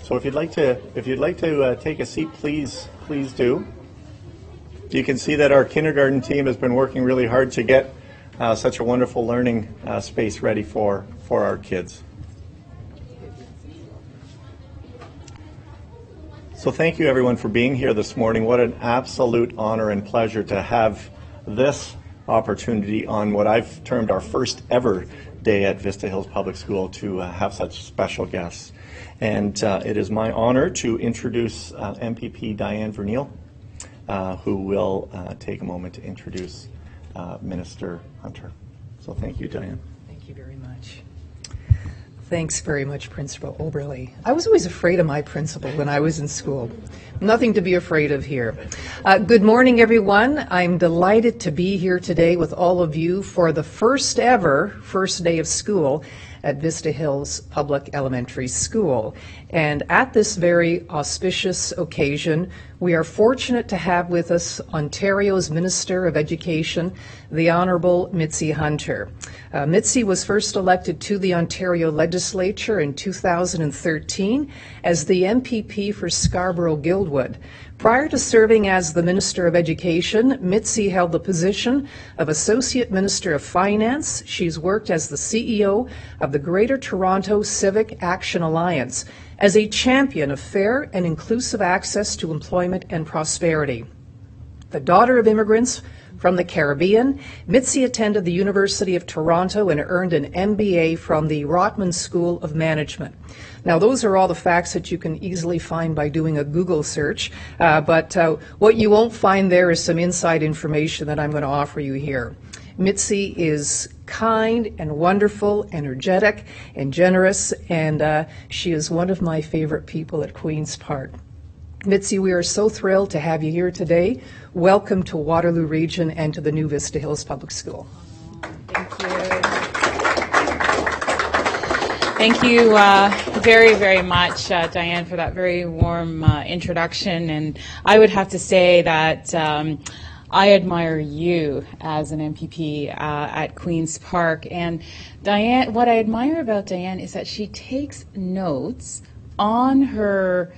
So if you'd like to take a seat, please do. You can see that our kindergarten team has been working really hard to get such a wonderful learning space ready for our kids. So thank you everyone for being here this morning. What an absolute honor and pleasure to have this opportunity on what I've termed our first ever day at Vista Hills Public School to have such special guests. And it is my honor to introduce MPP Diane Verneil, who will take a moment to introduce Minister Hunter. So thank you, Diane. Thank you very much. Thanks very much, Principal Oberle. I was always afraid of my principal when I was in school. Nothing to be afraid of here. Good morning, everyone. I'm delighted to be here today with all of you for the first ever first day of school at Vista Hills Public Elementary School. And at this very auspicious occasion, we are fortunate to have with us Ontario's Minister of Education, the Honourable Mitzie Hunter. Mitzie was first elected to the Ontario Legislature in 2013 as the MPP for Scarborough-Guildwood. Prior to serving as the Minister of Education, Mitzie held the position of Associate Minister of Finance. She's worked as the CEO of the Greater Toronto Civic Action Alliance as a champion of fair and inclusive access to employment and prosperity. The daughter of immigrants from the Caribbean, Mitzie attended the University of Toronto and earned an MBA from the Rotman School of Management. Now, those are all the facts that you can easily find by doing a Google search, but what you won't find there is some inside information that I'm going to offer you here. Mitzie is kind and wonderful, energetic and generous, and she is one of my favorite people at Queen's Park. Mitzie, we are so thrilled to have you here today. Welcome to Waterloo Region and to the new Vista Hills Public School. Thank you. Thank you very, very much, Diane, for that very warm introduction. And I would have to say that I admire you as an MPP at Queen's Park. And Diane, what I admire about Diane is that she takes notes on her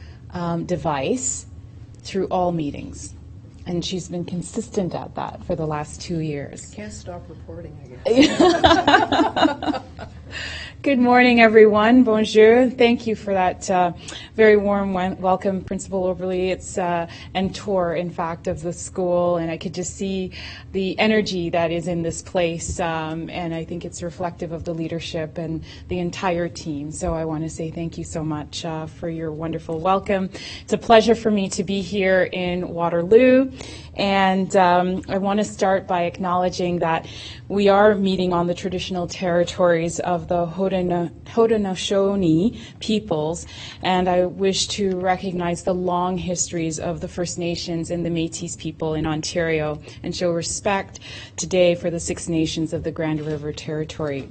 device through all meetings. And she's been consistent at that for the last 2 years. Can't stop reporting, I guess. Good morning, everyone. Bonjour. Thank you for that very warm welcome, Principal Oberle. It's and tour, in fact, of the school, and I could just see the energy that is in this place, and I think it's reflective of the leadership and the entire team. So I want to say thank you so much for your wonderful welcome. It's a pleasure for me to be here in Waterloo, and I want to start by acknowledging that we are meeting on the traditional territories of the Haudenosaunee peoples, and I wish to recognize the long histories of the First Nations and the Métis people in Ontario and show respect today for the Six Nations of the Grand River Territory.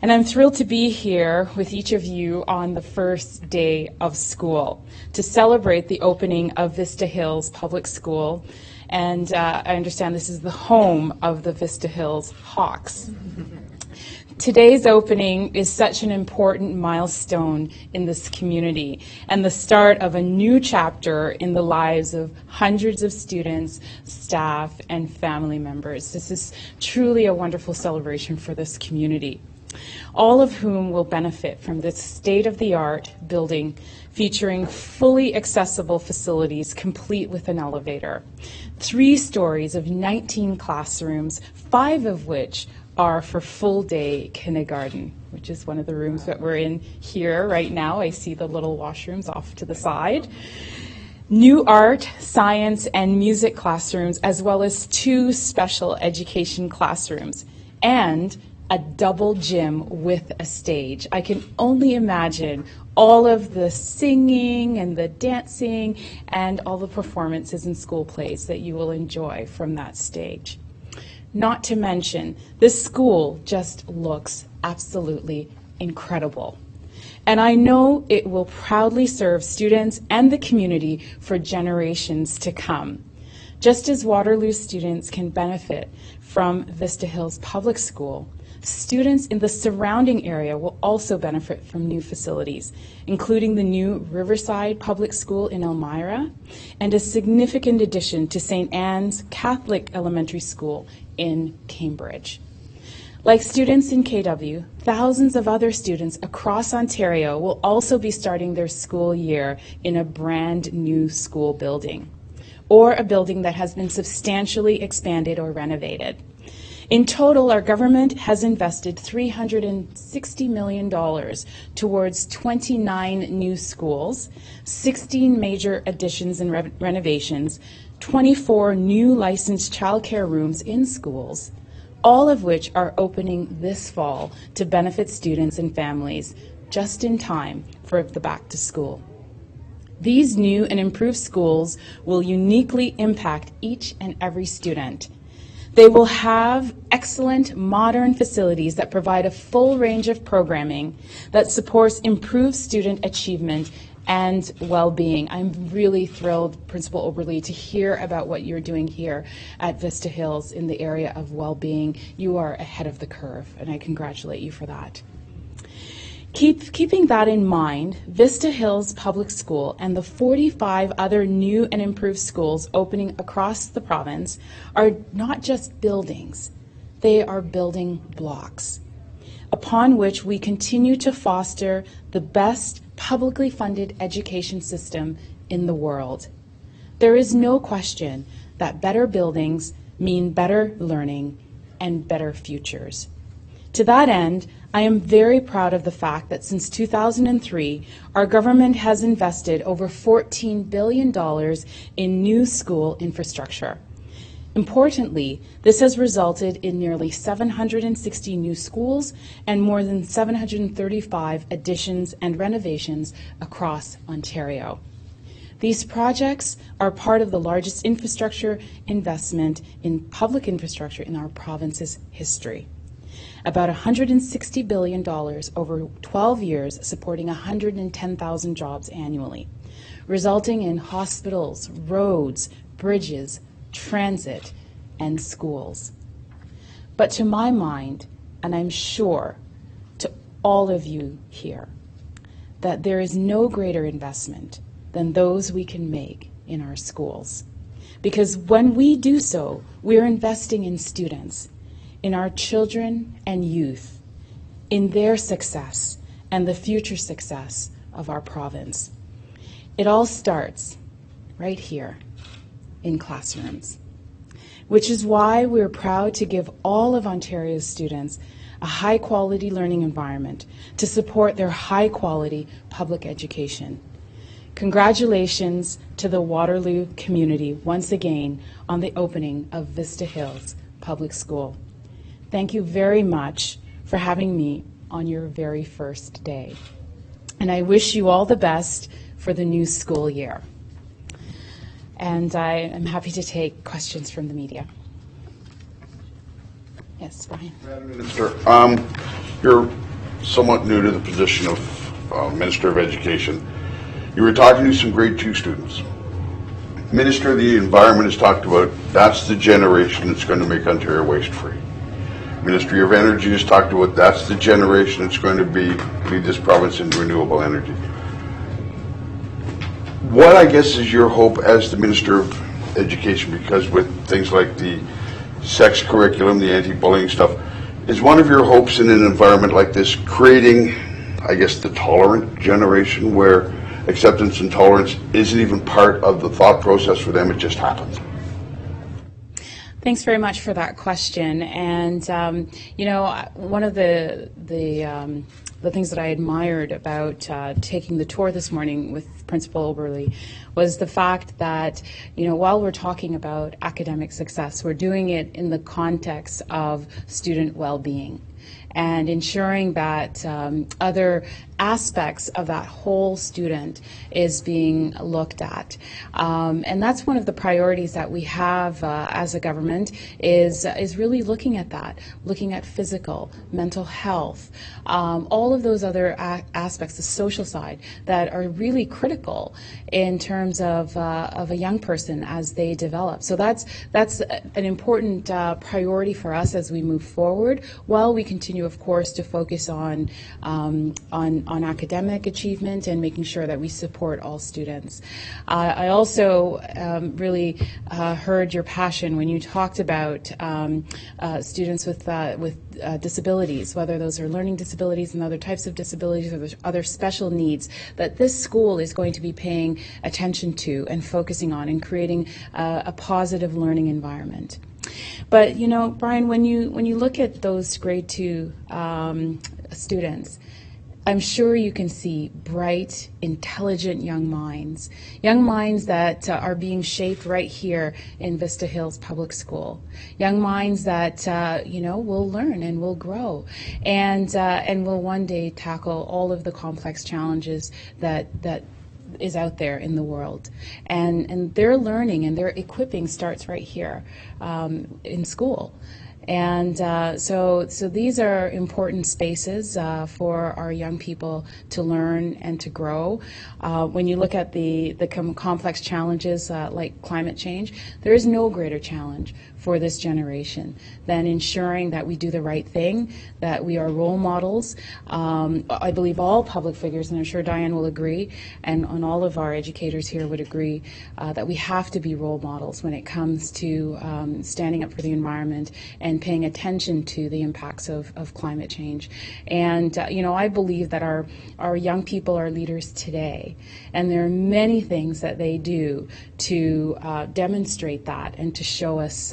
And I'm thrilled to be here with each of you on the first day of school to celebrate the opening of Vista Hills Public School. And I understand this is the home of the Vista Hills Hawks. Today's opening is such an important milestone in this community and the start of a new chapter in the lives of hundreds of students, staff, and family members. This is truly a wonderful celebration for this community, all of whom will benefit from this state-of-the-art building featuring fully accessible facilities complete with an elevator, 3 stories of 19 classrooms, 5 of which are for full-day kindergarten, which is one of the rooms that we're in here right now. I see the little washrooms off to the side. New art, science, and music classrooms, as well as 2 special education classrooms, and a double gym with a stage. I can only imagine all of the singing and the dancing and all the performances and school plays that you will enjoy from that stage. Not to mention, this school just looks absolutely incredible. And I know it will proudly serve students and the community for generations to come. Just as Waterloo students can benefit from Vista Hills Public School, students in the surrounding area will also benefit from new facilities, including the new Riverside Public School in Elmira and a significant addition to St. Anne's Catholic Elementary School in Cambridge. Like students in KW, thousands of other students across Ontario will also be starting their school year in a brand new school building, or a building that has been substantially expanded or renovated. In total, our government has invested $360 million towards 29 new schools, 16 major additions and renovations, 24 new licensed childcare rooms in schools, all of which are opening this fall to benefit students and families just in time for the back to school. These new and improved schools will uniquely impact each and every student. They will have excellent modern facilities that provide a full range of programming that supports improved student achievement and well-being. I'm really thrilled, Principal Oberle, to hear about what you're doing here at Vista Hills in the area of well-being. You are ahead of the curve, and I congratulate you for that. Keeping that in mind, Vista Hills Public School and the 45 other new and improved schools opening across the province are not just buildings, they are building blocks upon which we continue to foster the best publicly funded education system in the world. There is no question that better buildings mean better learning and better futures. To that end, I am very proud of the fact that since 2003, our government has invested over $14 billion in new school infrastructure. Importantly, this has resulted in nearly 760 new schools and more than 735 additions and renovations across Ontario. These projects are part of the largest infrastructure investment in public infrastructure in our province's history. About $160 billion over 12 years, supporting 110,000 jobs annually, resulting in hospitals, roads, bridges, transit, and schools. But to my mind, and I'm sure to all of you here, that there is no greater investment than those we can make in our schools. Because when we do so, we're investing in students, in our children and youth, in their success and the future success of our province. It all starts right here in classrooms, which is why we're proud to give all of Ontario's students a high-quality learning environment to support their high-quality public education. Congratulations to the Waterloo community once again on the opening of Vista Hills Public School. Thank you very much for having me on your very first day. And I wish you all the best for the new school year. And I am happy to take questions from the media. Yes, Brian. Madam Minister, you're somewhat new to the position of Minister of Education. You were talking to some grade 2 students. Minister of the Environment has talked about that's the generation that's going to make Ontario waste-free. Ministry of Energy has talked about that's the generation that's going to lead this province into renewable energy. What, I guess, is your hope as the Minister of Education, because with things like the sex curriculum, the anti-bullying stuff, is one of your hopes in an environment like this creating, I guess, the tolerant generation where acceptance and tolerance isn't even part of the thought process for them, it just happens? Thanks very much for that question. And one of the things that I admired about taking the tour this morning with Principal Oberle was the fact that, while we're talking about academic success, we're doing it in the context of student well-being. and ensuring that other aspects of that whole student is being looked at. And that's one of the priorities that we have as a government is really looking at that, looking at physical, mental health, all of those other aspects, the social side, that are really critical in terms of a young person as they develop. So that's an important priority for us as we move forward, while we continue, of course, to focus on academic achievement and making sure that we support all students. I also really heard your passion when you talked about students with disabilities, whether those are learning disabilities and other types of disabilities or other special needs, that this school is going to be paying attention to and focusing on and creating a positive learning environment. But you know, Brian, when you look at those grade 2 students, I'm sure you can see bright, intelligent young minds that are being shaped right here in Vista Hills Public School. Young minds that will learn and will grow, and will one day tackle all of the complex challenges that is out there in the world. And their learning and their equipping starts right here in school. And so these are important spaces for our young people to learn and to grow. When you look at the complex challenges like climate change, there is no greater challenge for this generation than ensuring that we do the right thing, that we are role models. I believe all public figures, and I'm sure Diane will agree, and all of our educators here would agree, that we have to be role models when it comes to standing up for the environment and paying attention to the impacts of climate change. And I believe that our young people are leaders today, and there are many things that they do to demonstrate that and to show us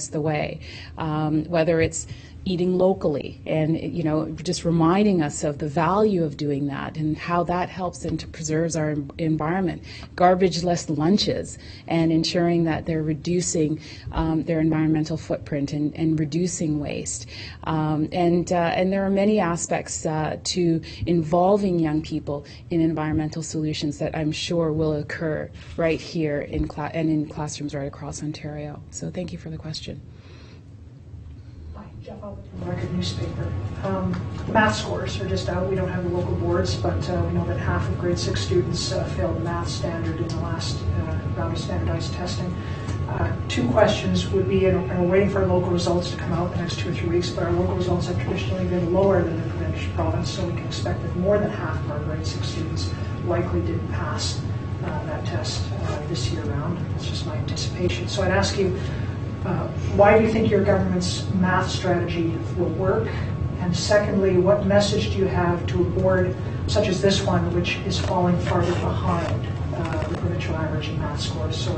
the way, whether it's eating locally and just reminding us of the value of doing that and how that helps and to preserves our environment, garbage-less lunches, and ensuring that they're reducing their environmental footprint and reducing waste. And there are many aspects to involving young people in environmental solutions that I'm sure will occur right here in classrooms right across Ontario. So thank you for the question. Jeff Albert from the Record newspaper. Math scores are just out. We don't have the local boards, but we know that half of grade 6 students failed the math standard in the last round of standardized testing. 2 questions would be, and we're waiting for our local results to come out in the next 2 or 3 weeks, but our local results have traditionally been lower than the province, so we can expect that more than half of our grade 6 students likely didn't pass that test this year round. That's just my anticipation. So I'd ask you, why do you think your government's math strategy will work? And secondly, what message do you have to a board such as this one, which is falling farther behind the provincial average in math scores? So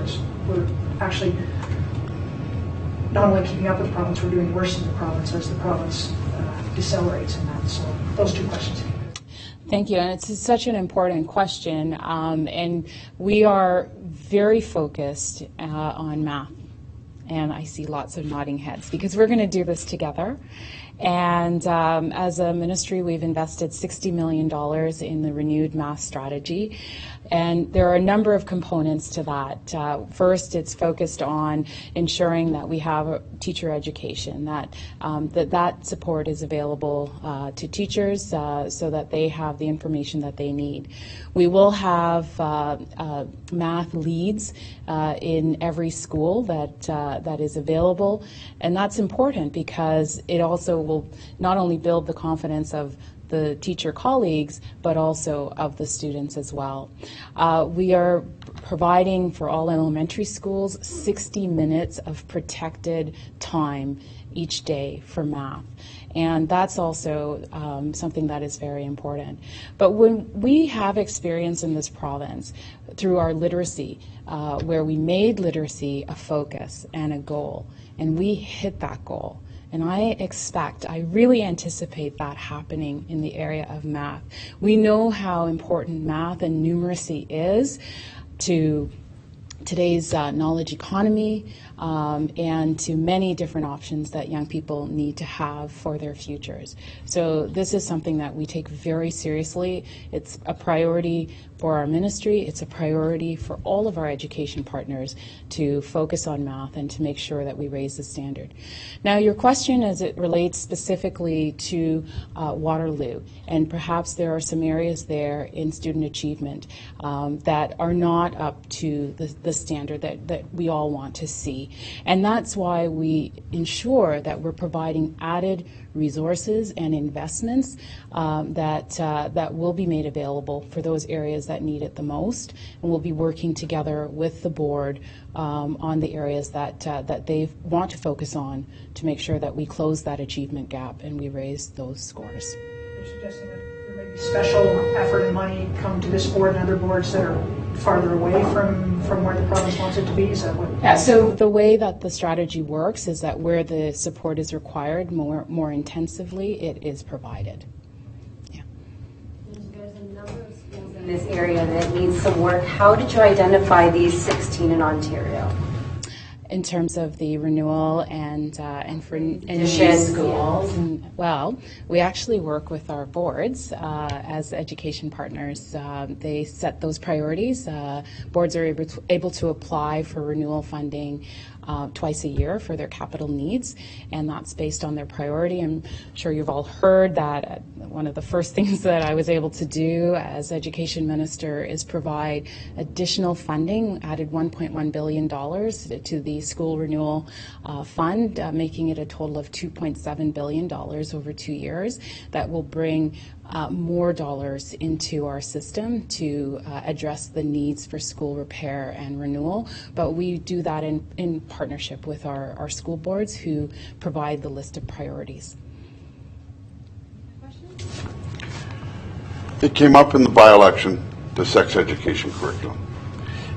we're actually not only keeping up with the province, we're doing worse than the province as the province decelerates in that. So those 2 questions. Thank you, and it's such an important question, and we are very focused on math. And I see lots of nodding heads because we're going to do this together. And as a ministry, we've invested $60 million in the renewed math strategy. And there are a number of components to that. First, it's focused on ensuring that we have a teacher education, that support is available to teachers so that they have the information that they need. We will have math leads in every school that is available, and that's important because it also will not only build the confidence of the teacher colleagues, but also of the students as well. We are providing for all elementary schools 60 minutes of protected time each day for math. And that's also something that is very important. But when we have experience in this province through our literacy, where we made literacy a focus and a goal, and we hit that goal, and I really anticipate that happening in the area of math. We know how important math and numeracy is to today's knowledge economy, and to many different options that young people need to have for their futures. So this is something that we take very seriously. It's a priority for our ministry. It's a priority for all of our education partners to focus on math and to make sure that we raise the standard. Now, your question as it relates specifically to Waterloo, and perhaps there are some areas there in student achievement that are not up to the standard that we all want to see. And that's why we ensure that we're providing added resources and investments that will be made available for those areas that need it the most. And we'll be working together with the board on the areas that they want to focus on to make sure that we close that achievement gap and we raise those scores. You're suggesting that there may be special effort and money come to this board and other boards that are farther away from where the province wants it to be? Is that what? Yeah, so the way that the strategy works is that where the support is required more intensively, it is provided. Yeah. There's a number of schools in this area that need some work. How did you identify these 16 in Ontario? In terms of the renewal and for new schools? Well, we actually work with our boards as education partners. They set those priorities. Boards are able to apply for renewal funding twice a year for their capital needs, and that's based on their priority. I'm sure you've all heard that one of the first things that I was able to do as education minister is provide additional funding, added $1.1 billion to the school renewal fund, making it a total of $2.7 billion over 2 years. That will bring more dollars into our system to address the needs for school repair and renewal. But we do that in partnership with our school boards who provide the list of priorities. It came up in the by-election, the sex education curriculum.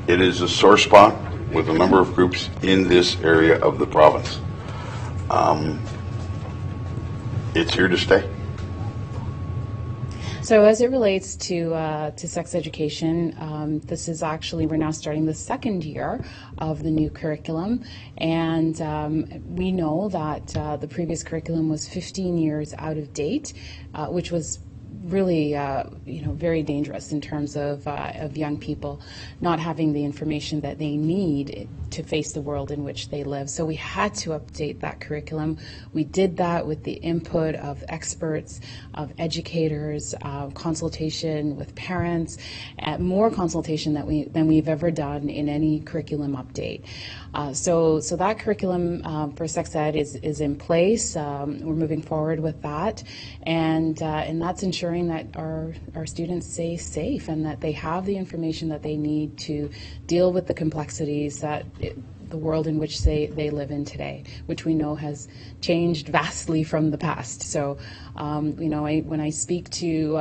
It is a sore spot with a number of groups in this area of the province. It's here to stay. So as it relates to sex education, this is actually, we're now starting the second year of the new curriculum, and we know that the previous curriculum was 15 years out of date, which was really very dangerous in terms of young people not having the information that they need to face the world in which they live. So we had to update that curriculum. We did that with the input of experts, of educators, consultation with parents, more consultation than we've ever done in any curriculum update. So that curriculum for sex ed is in place. We're moving forward with that, and that's ensuring that our students stay safe and that they have the information that they need to deal with the complexities that the world in which they live in today, which we know has changed vastly from the past. So, when I speak to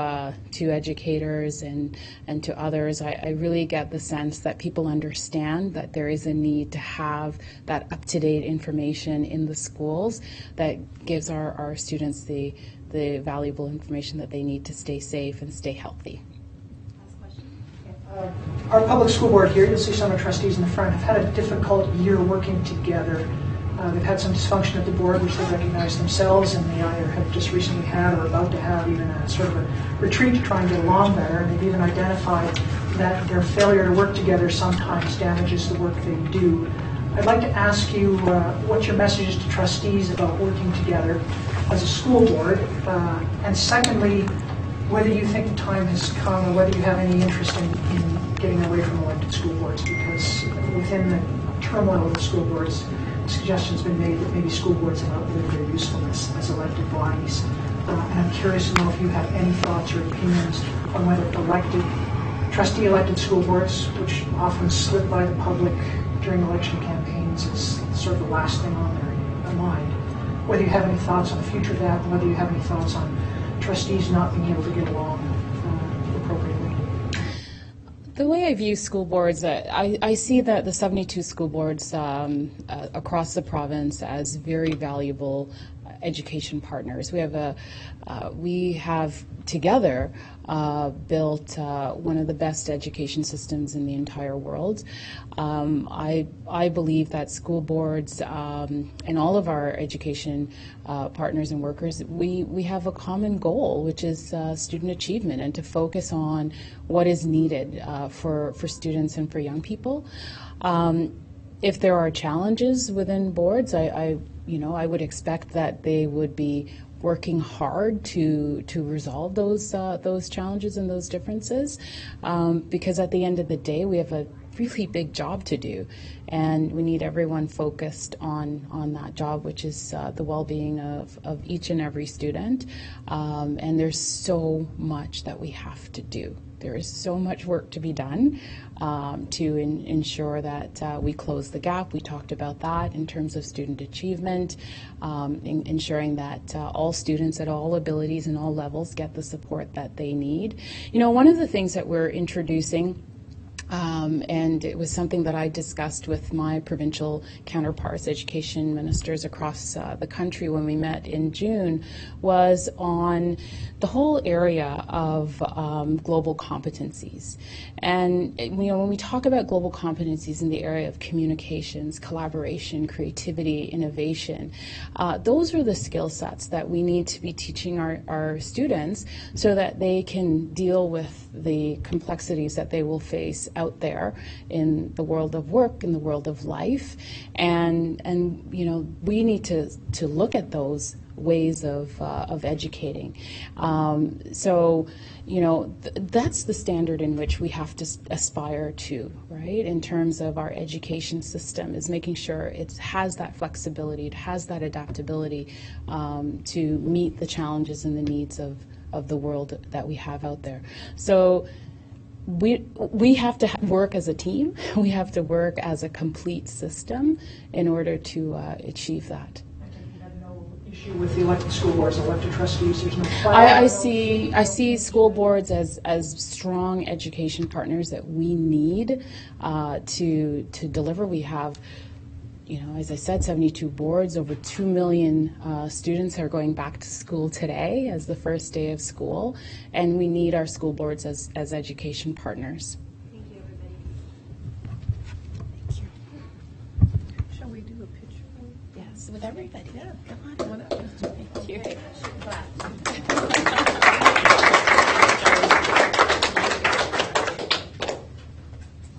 educators and to others, I really get the sense that people understand that there is a need to have that up-to-date information in the schools that gives our students the valuable information that they need to stay safe and stay healthy. Our public school board here, you'll see some of the trustees in the front, have had a difficult year working together. They've had some dysfunction at the board, which they recognize themselves, and they either have just recently had or about to have even a sort of a retreat to try and get along better. And they've even identified that their failure to work together sometimes damages the work they do. I'd like to ask you what your message is to trustees about working together as a school board, and secondly, whether you think the time has come or whether you have any interest in getting away from elected school boards, because within the turmoil of the school boards, suggestions have been made that maybe school boards have outlived their usefulness as elected bodies. And I'm curious to know if you have any thoughts or opinions on whether trustee-elected school boards, which often slip by the public during election campaigns, is sort of the last thing on their mind. Whether you have any thoughts on the future of that, and whether you have any thoughts on trustees not being able to get along appropriately. The way I view school boards, I see that the 72 school boards across the province as very valuable education partners. We have together built one of the best education systems in the entire world. I believe that school boards and all of our education partners and workers, we have a common goal, which is student achievement, and to focus on what is needed for students and for young people. If there are challenges within boards, I would expect that they would be working hard to resolve those challenges and those differences, because at the end of the day, we have a really big job to do, and we need everyone focused on that job, which is the well-being of each and every student. And there's so much that we have to do. There is so much work to be done to ensure that we close the gap. We talked about that in terms of student achievement, ensuring that all students at all abilities and all levels get the support that they need. One of the things that we're introducing, and it was something that I discussed with my provincial counterparts, education ministers across the country when we met in June, was on the whole area of global competencies. And when we talk about global competencies in the area of communications, collaboration, creativity, innovation, those are the skill sets that we need to be teaching our students so that they can deal with the complexities that they will face out there in the world of work, in the world of life, and we need to look at those ways of educating. That's the standard in which we have to aspire to, right? In terms of our education system, is making sure it has that flexibility, it has that adaptability to meet the challenges and the needs of the world that we have out there. So we have to work as a team. We have to work as a complete system in order to achieve that. You have no issue with the elected school boards, elected trustees. There's no I see school boards as strong education partners that we need to deliver. We have, as I said, 72 boards, over 2 million students are going back to school today as the first day of school, and we need our school boards as education partners. Thank you, everybody. Thank you. Shall we do a picture? Yes, with everybody. Yeah, come on up. Thank you.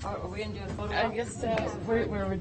Are we going to do a photo? I guess we're